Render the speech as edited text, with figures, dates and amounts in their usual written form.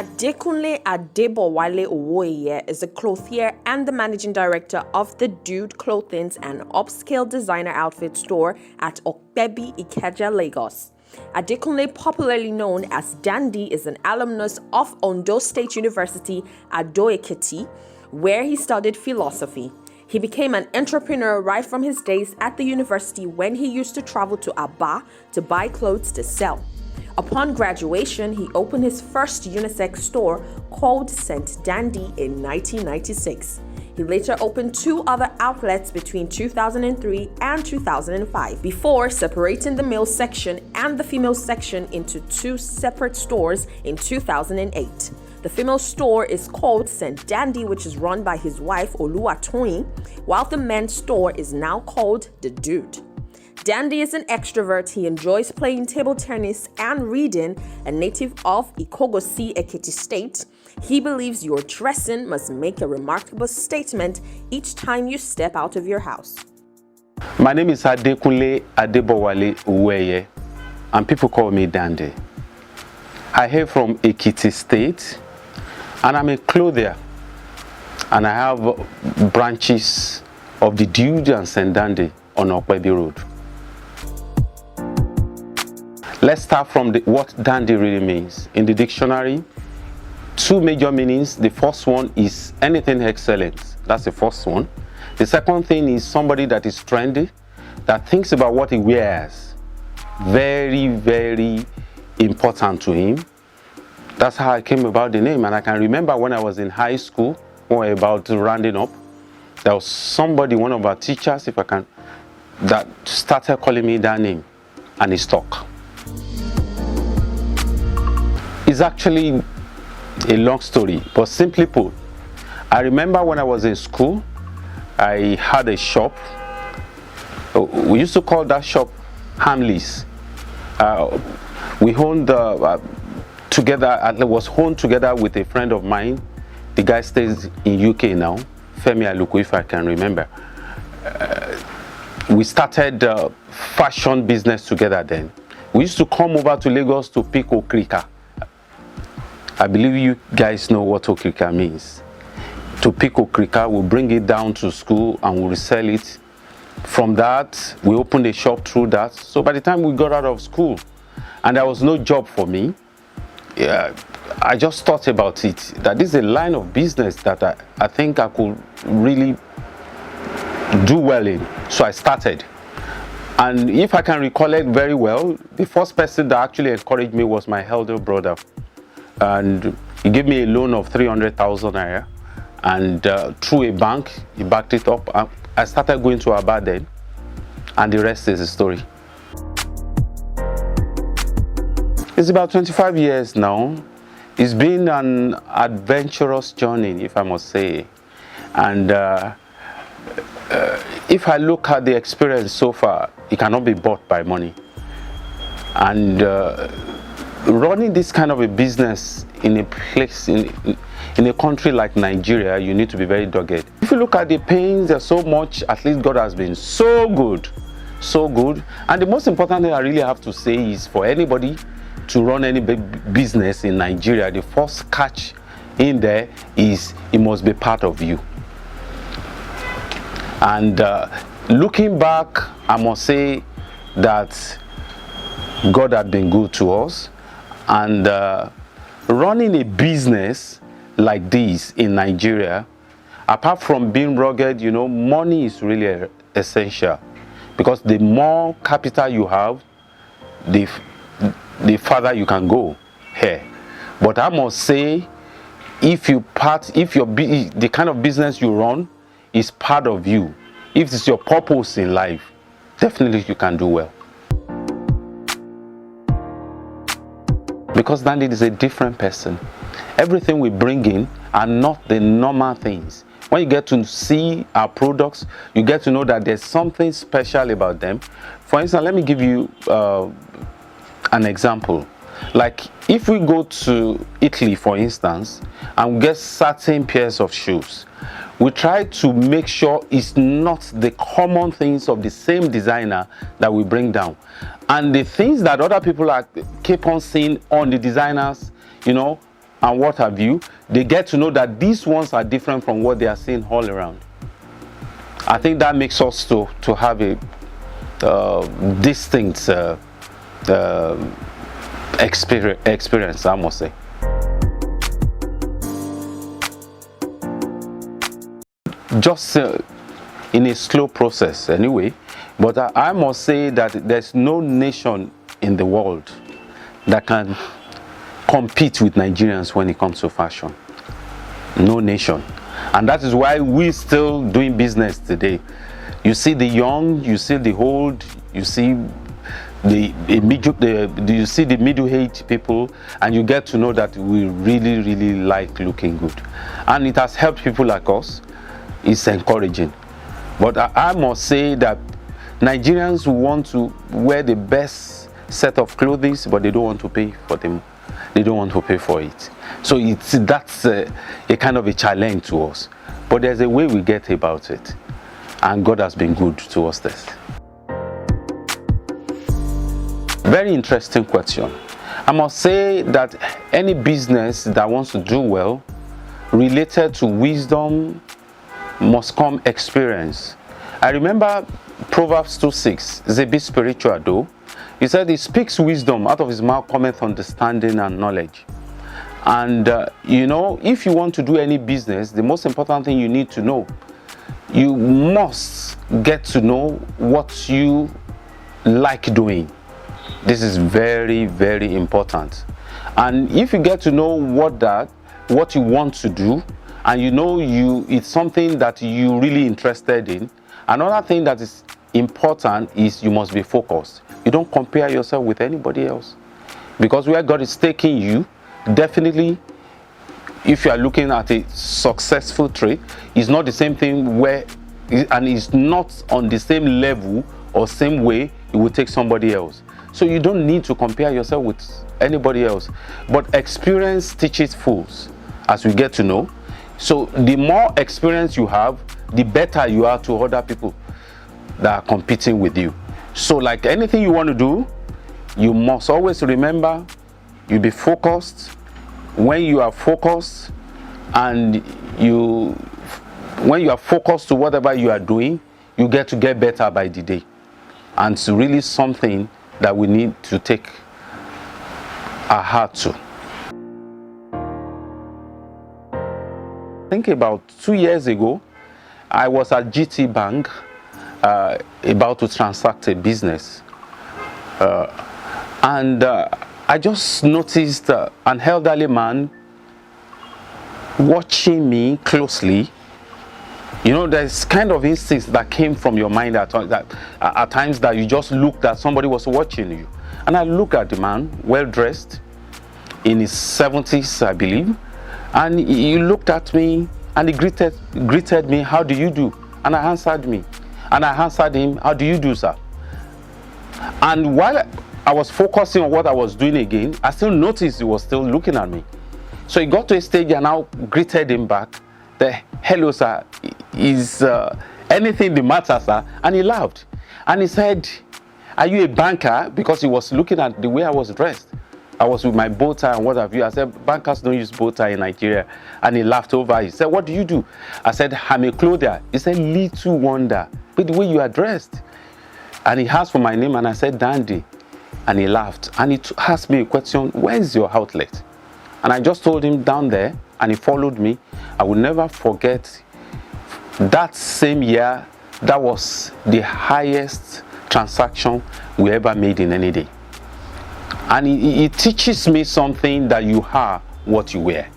Adekunle Adebowale Owoeye is a clothier and the managing director of the Dude Clothing and Upscale Designer Outfit store at Opebi, Ikeja, Lagos. Adekunle, popularly known as Dandy, is an alumnus of Ondo State University, Ondo Ekiti, where he studied philosophy. He became an entrepreneur right from his days at the university when he used to travel to Aba to buy clothes to sell. Upon graduation, he opened his first unisex store called St. Dandy in 1996. He later opened 2 other outlets between 2003 and 2005 before separating the male section and the female section into 2 separate stores in 2008. The female store is called St. Dandy, which is run by his wife Oluwatoyin, while the men's store is now called The Dude. Dandy is an extrovert. He enjoys playing table tennis and reading. A native of Ikogosi Ekiti state, he believes your dressing must make a remarkable statement each time you step out of your house. My name is Adekunle Adebowale Owoeye, and people call me Dandy. I hail from Ekiti state, and I'm a clothier, and I have branches of the Dude and St. Dandy on Opebi Road. Let's start from what dandy really means. In the dictionary, 2 major meanings. The first one is anything excellent. That's the first one. The second thing is somebody that is trendy, that thinks about what he wears. Very, very important to him. That's how I came about the name. And I can remember when I was in high school, when we were about rounding up, there was somebody, one of our teachers, that started calling me that name, and it stuck. It's actually a long story, but simply put, I remember when I was in school, I had a shop. We used to call that shop Hamleys. We owned together, it was owned together with a friend of mine. The guy stays in UK now, Femi Aluku, if I can remember. We started fashion business together then. We used to come over to Lagos to pick okrika. I believe you guys know what okrika means. To pick okrika, we'll bring it down to school and we'll resell it. From that, we opened a shop through that. So by the time we got out of school, and there was no job for me, I just thought about it, that this is a line of business that I think I could really do well in. So I started. And if I can recall it very well, the first person that actually encouraged me was my elder brother. And he gave me a loan of 300,000 naira, and through a bank, he backed it up. I started going to Aba then, and the rest is the story. It's about 25 years now. It's been an adventurous journey, if I must say. And if I look at the experience so far, it cannot be bought by money. And running this kind of a business in a place, in a country like Nigeria, you need to be very dogged. If you look at the pains, there's so much. At least God has been so good, so good. And the most important thing I really have to say is, for anybody to run any big business in Nigeria, the first catch in there is it must be part of you. And looking back, I must say that God had been good to us. And running a business like this in Nigeria, apart from being rugged, you know, money is really essential, because the more capital you have, the farther you can go here. But I must say, the kind of business you run is part of you, if it's your purpose in life, definitely you can do well. Because Dandy is a different person. Everything we bring in are not the normal things. When you get to see our products, you get to know that there's something special about them. For instance, let me give you an example. Like if we go to Italy, for instance, and we get certain pairs of shoes, we try to make sure it's not the common things of the same designer that we bring down. And the things that other people keep on seeing on the designers, you know, and what have you, they get to know that these ones are different from what they are seeing all around. I think that makes us to have a distinct experience, I must say. Just in a slow process anyway, but I must say that there's no nation in the world that can compete with Nigerians when it comes to fashion. No nation. And that is why we're still doing business today. You see the young, you see the old, you see the middle-aged people, and you get to know that we really like looking good. And it has helped people like us. It's encouraging. But I must say that Nigerians want to wear the best set of clothes, but they don't want to pay for them. They don't want to pay for it. So that's a kind of a challenge to us. But there's a way we get about it. And God has been good to us this. Very interesting question. I must say that any business that wants to do well, related to wisdom, must come experience. I remember Proverbs 2:6. It's a bit spiritual though. He said, he speaks wisdom, out of his mouth cometh understanding and knowledge. And you know, if you want to do any business, the most important thing you need to know, you must get to know what you like doing. This is very important. And if you get to know what you want to do, and you know it's something that you're really interested in, another thing that is important is you must be focused. You don't compare yourself with anybody else, because where God is taking you, definitely, if you are looking at a successful trade, it's not the same thing and it's not on the same level or same way it will take somebody else. So you don't need to compare yourself with anybody else. But experience teaches fools, as we get to know. So the more experience you have, the better you are to other people that are competing with you. So like anything you want to do, you must always remember, you be focused. When you are focused and when you are focused to whatever you are doing, you get better by the day. And it's really something that we need to take our heart to. I think about 2 years ago, I was at GT Bank about to transact a business. I just noticed an elderly man watching me closely. You know, there's kind of instincts that came from your mind at times that you just looked at somebody was watching you. And I looked at the man, well dressed, in his 70s, I believe. And he looked at me and he greeted me, "How do you do?" And I answered him, "How do you do, sir?" And while I was focusing on what I was doing again, I still noticed he was still looking at me. So he got to a stage and I greeted him back. "Hello, sir. Is anything the matter, sir?" And he laughed. And he said, "Are you a banker?" Because he was looking at the way I was dressed. I was with my bow tie and what have you. I said, "Bankers don't use bow tie in Nigeria." And he laughed over. He said, "What do you do?" I said, "I'm a clothier." He said, "Little wonder, but the way you are dressed." And he asked for my name and I said, "Dandy." And he laughed. And he asked me a question, "Where is your outlet?" And I just told him, "Down there." And he followed me. I will never forget that same year, that was the highest transaction we ever made in any day. And it teaches me something, that you are what you wear.